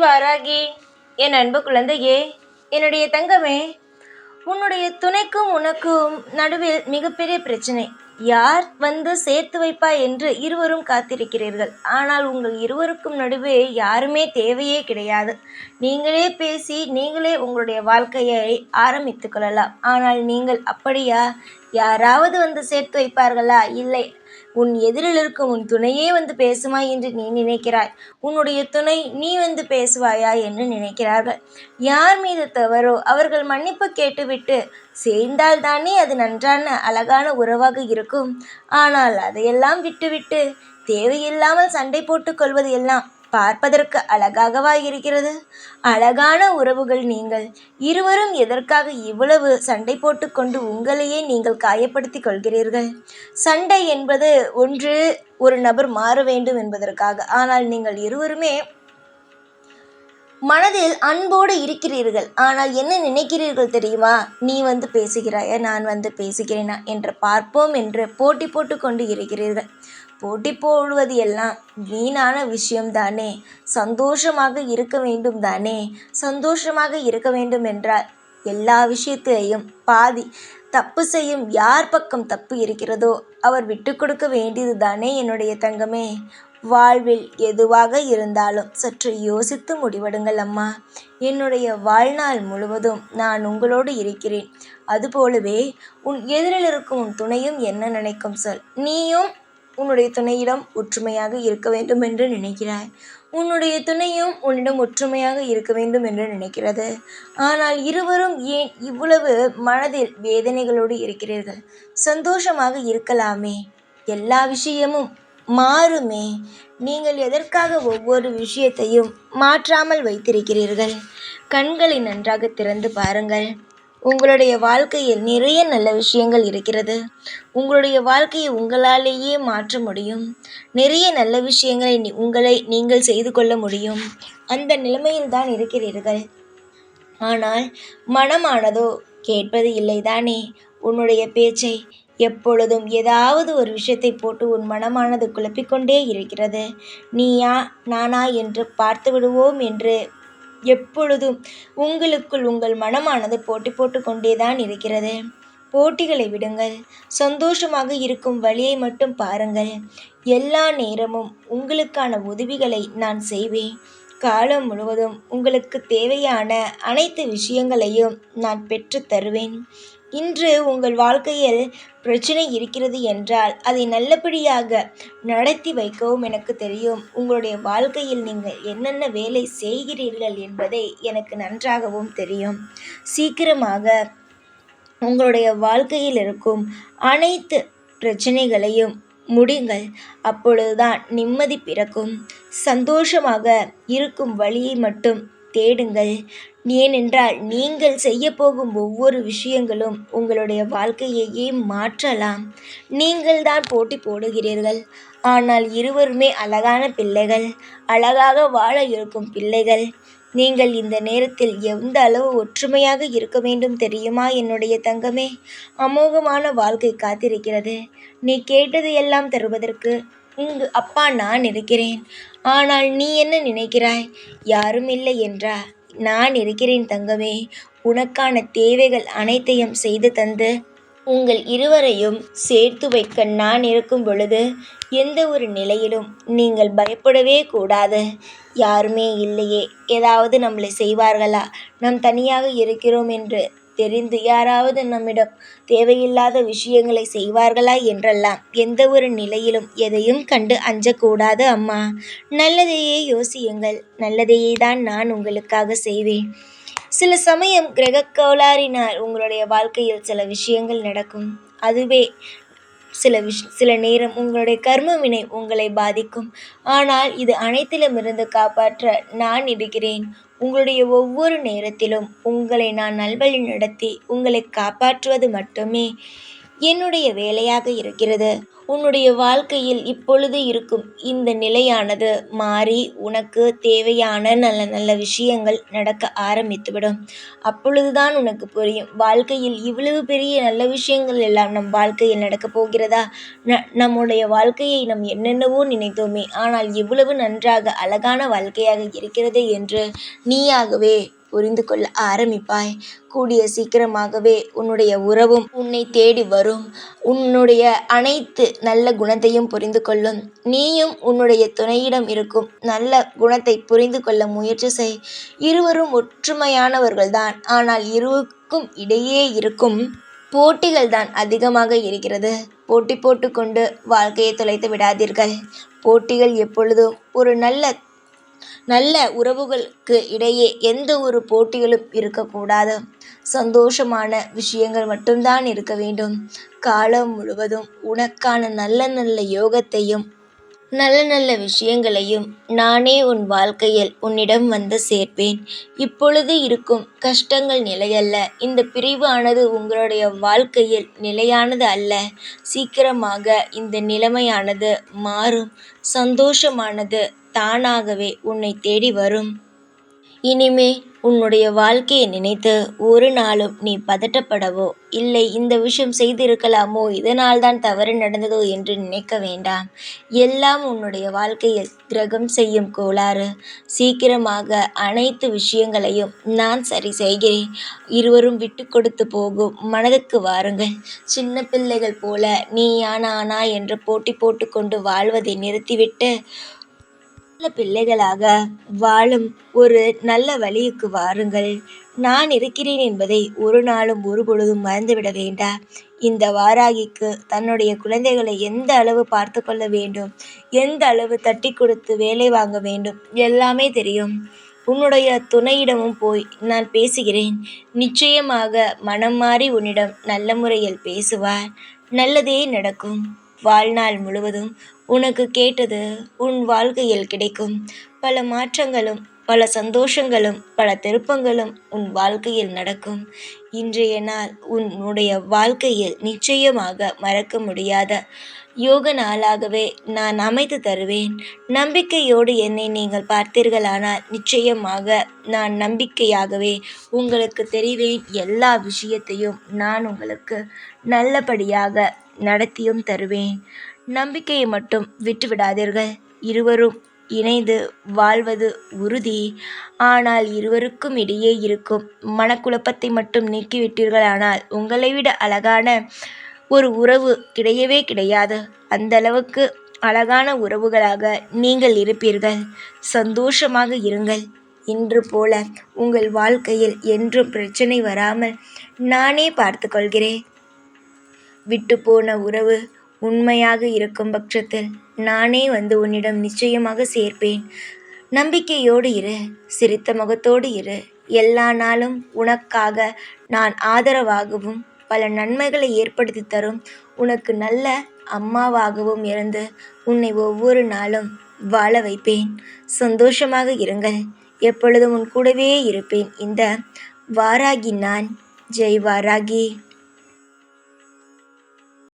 வாராகி, என் அன்பு குழந்தையே, என்னுடைய தங்கமே, உன்னுடைய துணைக்கும் உனக்கும் நடுவில் மிகப்பெரிய பிரச்சனை. யார் வந்து சேர்த்து வைப்பா என்று இருவரும் காத்திருக்கிறீர்கள். ஆனால் உங்கள் இருவருக்கும் நடுவே யாருமே தேவையே கிடையாது. நீங்களே பேசி நீங்களே உங்களுடைய வாழ்க்கையை ஆரம்பித்து கொள்ளலாம். ஆனால் நீங்கள் அப்படியா? யாராவது வந்து சேர்த்து வைப்பார்களா? இல்லை, உன் எதிரில் இருக்கும் உன் துணையே வந்து பேசுமா என்று நீ நினைக்கிறாய். உன்னுடைய துணை நீ வந்து பேசுவாயா என்று நினைக்கிறார்கள். யார் மீது தவறோ அவர்கள் மன்னிப்பு கேட்டுவிட்டு சேர்ந்தால் தானே அது நன்றான அழகான உறவாக இருக்கும். ஆனால் அதையெல்லாம் விட்டுவிட்டு தேவையில்லாமல் சண்டை போட்டுக் கொள்வது எல்லாம் பார்ப்பதற்கு அழகாகவா இருக்கிறது? அழகான உறவுகள் நீங்கள் இருவரும் எதற்காக இவ்வளவு சண்டை போட்டுக்கொண்டு உங்களையே நீங்கள் காயப்படுத்திக் கொள்கிறீர்கள்? சண்டை என்பது ஒரு நபர் மாற வேண்டும் என்பதற்காக. ஆனால் நீங்கள் இருவருமே மனதில் அன்போடு இருக்கிறீர்கள். ஆனால் என்ன நினைக்கிறீர்கள் தெரியுமா? நீ வந்து பேசுகிறாயா, நான் வந்து பேசுகிறேனா என்று பார்ப்போம் என்று போட்டி போட்டு கொண்டு இருக்கிறீர்கள். போட்டி போடுவது எல்லாம் வீணான விஷயம்தானே. சந்தோஷமாக இருக்க வேண்டும் தானே. சந்தோஷமாக இருக்க வேண்டும் என்றால் எல்லா விஷயத்திலையும் பாதி தப்பு செய்யும் யார் பக்கம் தப்பு இருக்கிறதோ அவர் விட்டு கொடுக்க வேண்டியது தானே என்னுடைய தங்கமே. வாழ்வில் எதுவாக இருந்தாலும் சற்று யோசித்து முடிவெடுங்கள் அம்மா. என்னுடைய வாழ்நாள் முழுவதும் நான் உங்களோடு இருக்கிறேன். அதுபோலவே உன் எதிரில் இருக்கும் உன் துணையும் என்ன நினைக்கும் சொல். நீயும் உன்னுடைய துணையிடம் ஒற்றுமையாக இருக்க வேண்டும் என்று நினைக்கிறாய். உன்னுடைய துணையும் உன்னிடம் ஒற்றுமையாக இருக்க வேண்டும் என்று நினைக்கிறது. ஆனால் இருவரும் ஏன் இவ்வளவு மனதில் வேதனைகளோடு இருக்கிறீர்கள்? சந்தோஷமாக இருக்கலாமே. எல்லா விஷயமும் மாறுமே. நீங்கள் எதற்காக ஒவ்வொரு விஷயத்தையும் மாற்றாமல் வைத்திருக்கிறீர்கள்? கண்களை நன்றாக திறந்து பாருங்கள். உங்களுடைய வாழ்க்கையில் நிறைய நல்ல விஷயங்கள் இருக்கிறது. உங்களுடைய வாழ்க்கையை உங்களாலேயே மாற்ற முடியும். நிறைய நல்ல விஷயங்களை உங்களை நீங்கள் செய்து கொள்ள முடியும். அந்த நிலைமையில் தான் இருக்கிறீர்கள். ஆனால் மனமானதோ கேட்பது இல்லைதானே உன்னுடைய பேச்சை. எப்பொழுதும் ஏதாவது ஒரு விஷயத்தை போட்டு உன் மனமானது குழப்பிக்கொண்டே இருக்கிறது. நீயா நானா என்று பார்த்து விடுவோம் என்று எப்பொழுதும் உங்களுக்குள் உங்கள் மனமானது போட்டி போட்டு கொண்டேதான் இருக்கிறது. போட்டிகளை விடுங்கள். சந்தோஷமாக இருக்கும் வழியை மட்டும் பாருங்கள். எல்லா நேரமும் உங்களுக்கான உதவிகளை நான் செய்வேன். காலம் முழுவதும் உங்களுக்கு தேவையான அனைத்து விஷயங்களையும் நான் பெற்று தருவேன். இன்று உங்கள் வாழ்க்கையில் பிரச்சனை இருக்கிறது என்றால் அதை நல்லபடியாக நடத்தி வைக்கவும் எனக்கு தெரியும். உங்களுடைய வாழ்க்கையில் நீங்கள் என்னென்ன வேலை செய்கிறீர்கள் என்பதை எனக்கு நன்றாகவும் தெரியும். சீக்கிரமாக உங்களுடைய வாழ்க்கையில் இருக்கும் அனைத்து பிரச்சனைகளையும் முடிங்கள். அப்பொழுதுதான் நிம்மதி பிறக்கும். சந்தோஷமாக இருக்கும் வழியை மட்டும் தேடுங்கள். ஏனென்றால் நீங்கள் செய்ய போகும் ஒவ்வொரு விஷயங்களும் உங்களுடைய வாழ்க்கையையே மாற்றலாம். நீங்கள் தான் போட்டி போடுகிறீர்கள். ஆனால் இருவருமே அழகான பிள்ளைகள், அழகாக வாழ இருக்கும் பிள்ளைகள். நீங்கள் இந்த நேரத்தில் எந்த அளவு ஒற்றுமையாக இருக்க வேண்டும் தெரியுமா என்னுடைய தங்கமே? அமோகமான வாழ்க்கை காத்திருக்கிறது. நீ கேட்டது எல்லாம் தருவதற்கு இங்கு அப்பா நான் இருக்கிறேன். ஆனால் நீ என்ன நினைக்கிறாய்? யாரும் இல்லை என்றா? நான் இருக்கிறேன் தங்கமே. உனக்கான தேவைகள் அனைத்தையும் செய்து தந்து உங்கள் இருவரையும் சேர்த்து வைக்க நான் இருக்கும் பொழுது எந்த ஒரு நிலையிலும் நீங்கள் பயப்படவே கூடாது. யாருமே இல்லையே, ஏதாவது நம்மளை செய்வார்களா, நாம் தனியாக இருக்கிறோம் என்று தெரிந்து யாராவது நம்மிடம் தேவையில்லாத விஷயங்களை செய்வார்களா என்றெல்லாம் எந்த ஒரு நிலையிலும் எதையும் கண்டு அஞ்சக்கூடாது அம்மா. நல்லதையே யோசியுங்கள். நல்லதையே தான் நான் உங்களுக்காக செய்வேன். சில சமயம் கிரக கோளாறினால் உங்களுடைய வாழ்க்கையில் சில விஷயங்கள் நடக்கும். அதுவே சில நேரம் உங்களுடைய கர்ம வினை உங்களை பாதிக்கும். ஆனால் இது அனைத்திலுமிருந்து காப்பாற்ற நான் இருக்கிறேன். உங்களுடைய ஒவ்வொரு நேரத்திலும் உங்களை நான் நல்வழி நடத்தி உங்களை காப்பாற்றுவது மட்டுமே என்னுடைய வேலையாக இருக்கிறது. உன்னுடைய வாழ்க்கையில் இப்பொழுது இருக்கும் இந்த நிலையானது மாறி உனக்கு தேவையான நல்ல நல்ல விஷயங்கள் நடக்க ஆரம்பித்துவிடும். அப்பொழுதுதான் உனக்கு புரியும், வாழ்க்கையில் இவ்வளவு பெரிய நல்ல விஷயங்கள் எல்லாம் நம் வாழ்க்கையில் நடக்கப் போகிறதா? நம்முடைய வாழ்க்கையை நாம் என்னென்னவோ நினைத்தோமே, ஆனால் இவ்வளவு நன்றாக அழகான வாழ்க்கையாக இருக்கிறது என்று நீயாகவே புரிந்து கொள்ள ஆரம்பிப்பாய். கூடிய சீக்கிரமாகவே உன்னுடைய உறவும் உன்னை தேடி வரும். உன்னுடைய அனைத்து நல்ல குணத்தையும் புரிந்து கொள்ளும். நீயும் உன்னுடைய துணையிடம் இருக்கும் நல்ல குணத்தை புரிந்து கொள்ள முயற்சி செய். இருவரும் ஒற்றுமையானவர்கள்தான். ஆனால் இருவருக்கும் இடையே இருக்கும் போட்டிகள் தான் அதிகமாக இருக்கிறது. போட்டி போட்டுக்கொண்டு வாழ்க்கையை தொலைத்து விடாதீர்கள். போட்டிகள் எப்பொழுதும் ஒரு நல்ல நல்ல உறவுகளுக்கு இடையே எந்த ஒரு போட்டிகளும் இருக்கக்கூடாது. சந்தோஷமான விஷயங்கள் மட்டும்தான் இருக்க வேண்டும். காலம் முழுவதும் உனக்கான நல்ல நல்ல யோகத்தையும் நல்ல நல்ல விஷயங்களையும் நானே உன் வாழ்க்கையில் உன்னிடம் வந்து சேர்ப்பேன். இப்பொழுது இருக்கும் கஷ்டங்கள் நிலையல்ல. இந்த பிரிவு ஆனது உங்களுடைய வாழ்க்கையில் நிலையானது அல்ல. சீக்கிரமாக இந்த நிலைமையானது மாறும். சந்தோஷமானது தானாகவே உன்னை தேடி வரும். இனிமே உன்னுடைய வாழ்க்கையை நினைத்து ஒரு நாளும் நீ பதட்டப்படவோ இல்லை இந்த விஷயம் செய்திருக்கலாமோ, இதனால்தான் தவறு நடந்ததோ என்று நினைக்க வேண்டாம். எல்லாம் உன்னுடைய வாழ்க்கையில் கிரகம் செய்யும் கோளாறு. சீக்கிரமாக அனைத்து விஷயங்களையும் நான் சரி செய்கிறேன். இருவரும் விட்டு கொடுத்து போகும் மனதுக்கு வாருங்கள். சின்ன பிள்ளைகள் போல நீ ஆனா என்று போட்டி போட்டுக்கொண்டு வாழ்வதை நிறுத்திவிட்டு நல்ல பிள்ளைகளாக வாழும் ஒரு நல்ல வழிக்கு வாருங்கள். நான் இருக்கிறேன் என்பதை ஒரு நாளும் ஒரு பொழுதும் மறந்துவிட வேண்டாம். இந்த வாராகிக்கு தன்னுடைய குழந்தைகளை எந்த அளவு பார்த்து கொள்ள வேண்டும், எந்த அளவு தட்டி கொடுத்து வேலை வாங்க வேண்டும் எல்லாமே தெரியும். உன்னுடைய துணையிடமும் போய் நான் பேசுகிறேன். நிச்சயமாக மனம் மாறி உன்னிடம் நல்ல முறையில் பேசுவார். நல்லதே நடக்கும். வாழ்நாள் முழுவதும் உனக்கு கேட்டது உன் வாழ்க்கையில் கிடைக்கும். பல மாற்றங்களும் பல சந்தோஷங்களும் பல திருப்பங்களும் உன் வாழ்க்கையில் நடக்கும். இன்றைய நாள் உன்னுடைய வாழ்க்கையில் நிச்சயமாக மறக்க முடியாத யோக நாளாகவே நான் அமைத்து தருவேன். நம்பிக்கையோடு என்னை நீங்கள் பார்த்தீர்களானால் நிச்சயமாக நான் நம்பிக்கையாகவே உங்களுக்கு தெரிவேன். எல்லா விஷயத்தையும் நான் உங்களுக்கு நல்லபடியாக நடத்தியும் தருவேன். நம்பிக்கையை மட்டும் விட்டுவிடாதீர்கள். இருவரும் இணைந்து வாழ்வது உறுதி. ஆனால் இருவருக்கும் இடையே இருக்கும் மனக்குழப்பத்தை மட்டும் நீக்கிவிட்டீர்களானால் உங்களை விட அழகான ஒரு உறவு கிடையவே கிடையாது. அந்த அளவுக்கு அழகான உறவுகளாக நீங்கள் இருப்பீர்கள். சந்தோஷமாக இருங்கள். இன்று போல உங்கள் வாழ்க்கையில் என்றும் பிரச்சனை வராமல் நானே பார்த்து கொள்கிறேன். விட்டு போன உறவு உண்மையாக இருக்கும் பட்சத்தில் நானே வந்து உன்னிடம் நிச்சயமாக சேர்ப்பேன். நம்பிக்கையோடு இரு. சிரித்த முகத்தோடு இரு. எல்லா நாளும் உனக்காக நான் ஆதரவாகவும் பல நன்மைகளை ஏற்படுத்தி தரும் உனக்கு நல்ல அம்மாவாகவும் இருந்து உன்னை ஒவ்வொரு நாளும் வாழ வைப்பேன். சந்தோஷமாக இருங்கள். எப்பொழுதும் உன் கூடவே இருப்பேன். இந்த வாராகி நான். ஜெய் வாராகி.